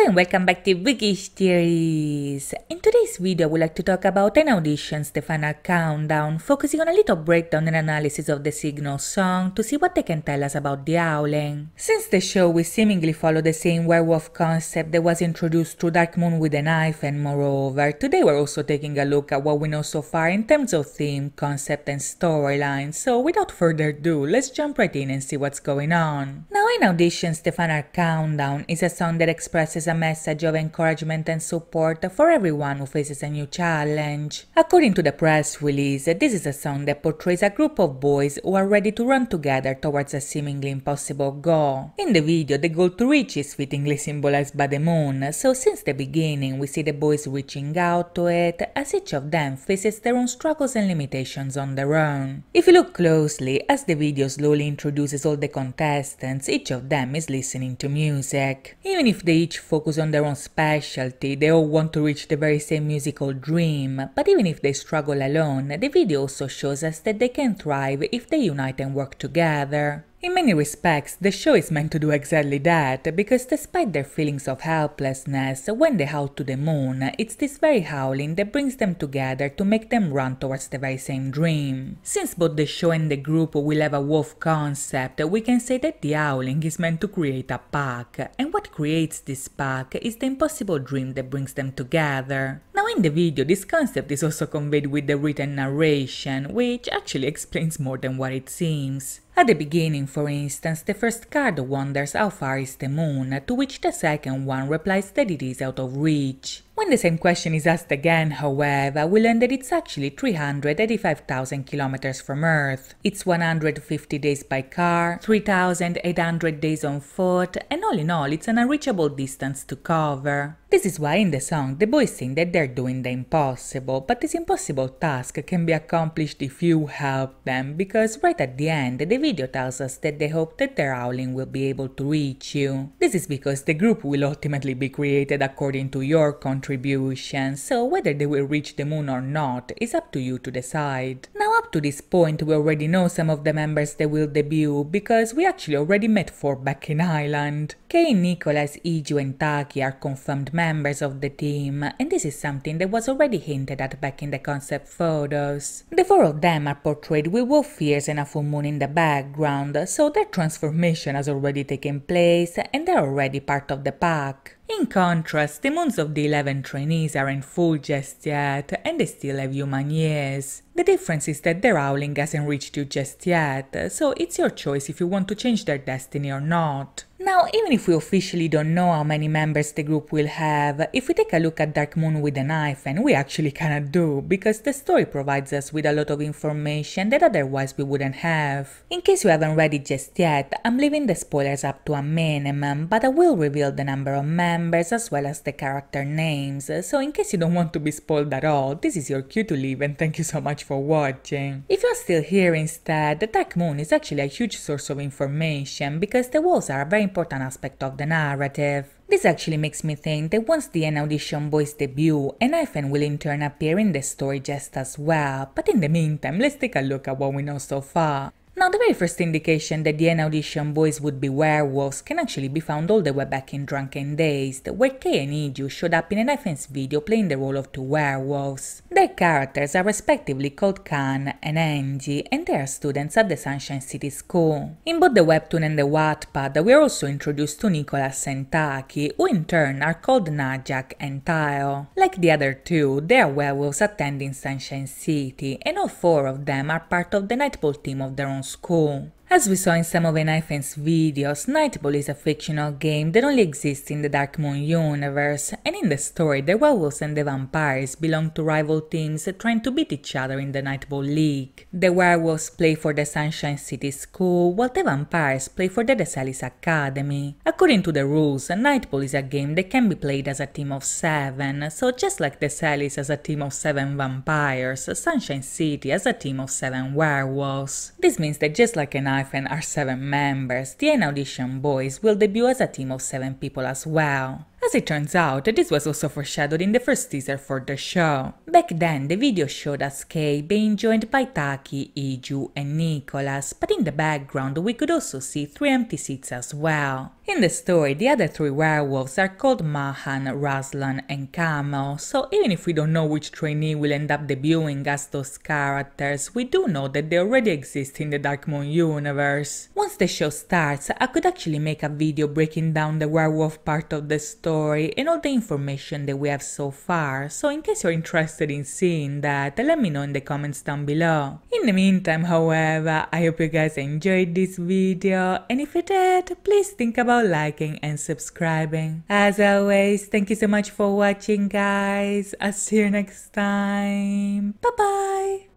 and welcome back to Bookish Theories. In today's video, I would like to talk about an auditions, the final countdown, focusing on a little breakdown and analysis of the Signal song to see what they can tell us about the Howling. Since the show will seemingly follow the same werewolf concept that was introduced through Darkmoon with a Knife, and moreover, today we're also taking a look at what we know so far in terms of theme, concept and storyline. So without further ado, let's jump right in and see what's going on. Now in auditions, the final countdown is a song that expresses a message of encouragement and support for everyone who faces a new challenge. According to the press release, this is a song that portrays a group of boys who are ready to run together towards a seemingly impossible goal. In the video, the goal to reach is fittingly symbolized by the moon, so since the beginning we see the boys reaching out to it, as each of them faces their own struggles and limitations on their own. If you look closely, as the video slowly introduces all the contestants, each of them is listening to music. Even if they each focus on their own specialty, they all want to reach the very same musical dream, but even if they struggle alone, the video also shows us that they can thrive if they unite and work together. In many respects, the show is meant to do exactly that, because despite their feelings of helplessness, when they howl to the moon, it's this very howling that brings them together to make them run towards the very same dream. Since both the show and the group will have a wolf concept, we can say that the howling is meant to create a pack, and what creates this pack is the impossible dream that brings them together. Now in the video, this concept is also conveyed with the written narration, which actually explains more than what it seems. At the beginning, for instance, the first card wonders how far is the moon, to which the second one replies that it is out of reach. When the same question is asked again, however, we learn that it's actually 385,000 kilometers from Earth. It's 150 days by car, 3,800 days on foot, and all in all, it's an unreachable distance to cover. This is why in the song, the boys sing that they're doing the impossible, but this impossible task can be accomplished if you help them, because right at the end, the video tells us that they hope that their howling will be able to reach you. This is because the group will ultimately be created according to your contribution, so whether they will reach the moon or not is up to you to decide. Now up to this point, we already know some of the members that will debut, because we actually already met 4 back in Ireland. Kay, Nicholas, Iju and Taki are confirmed members of the team, and this is something that was already hinted at back in the concept photos. The 4 of them are portrayed with wolf ears and a full moon in the background, so their transformation has already taken place and they're already part of the pack. In contrast, the moons of the 11 trainees aren't full just yet, and they still have human ears. The difference is that their howling hasn't reached you just yet, so it's your choice if you want to change their destiny or not. Now, even if we officially don't know how many members the group will have, if we take a look at Darkmoon with a Knife, and we actually cannot do, because the story provides us with a lot of information that otherwise we wouldn't have. In case you haven't read it just yet, I'm leaving the spoilers up to a minimum, but I will reveal the number of members as well as the character names, so in case you don't want to be spoiled at all, this is your cue to leave, and thank you so much for watching. If you're still here instead, the Darkmoon is actually a huge source of information, because the walls are a very important aspect of the narrative. This actually makes me think that once the N Audition boys debut, N-Hyphen will in turn appear in the story just as well, but in the meantime, let's take a look at what we know so far. Now, the very first indication that the N Audition boys would be werewolves can actually be found all the way back in Drunken Dazed, where Kay and Iju showed up in N-Hyphen's video playing the role of 2 werewolves. Their characters are respectively called Khan and Angie, and they are students at the Sunshine City School. In both the webtoon and the Wattpad, we are also introduced to Nicholas and Taki, who in turn are called Najak and Tayo. Like the other 2, they are werewolves attending Sunshine City, and all 4 of them are part of the Nightball team of their own school. As we saw in some of N-Hyphen's videos, Nightball is a fictional game that only exists in the Darkmoon universe, and in the story, the werewolves and the vampires belong to rival teams trying to beat each other in the Nightball League. The werewolves play for the Sunshine City School, while the vampires play for the Desalis Academy. According to the rules, Nightball is a game that can be played as a team of 7, so just like Desalis as a team of 7 vampires, Sunshine City as a team of 7 werewolves. This means that just like N-Hyphen are 7 members, the N Audition boys will debut as a team of 7 people as well. As As it turns out, this was also foreshadowed in the first teaser for the show. Back then, the video showed us Kay being joined by Taki, Iju, and Nicholas, but in the background we could also see 3 empty seats as well. In the story, the other 3 werewolves are called Mahan, Razlan, and Kamo, so even if we don't know which trainee will end up debuting as those characters, we do know that they already exist in the Dark Moon universe. Once the show starts, I could actually make a video breaking down the werewolf part of the story and all the information that we have so far, so in case you're interested in seeing that, let me know in the comments down below. In the meantime, however, I hope you guys enjoyed this video, and if you did, please think about liking and subscribing. As always, thank you so much for watching, guys. I'll see you next time. Bye bye.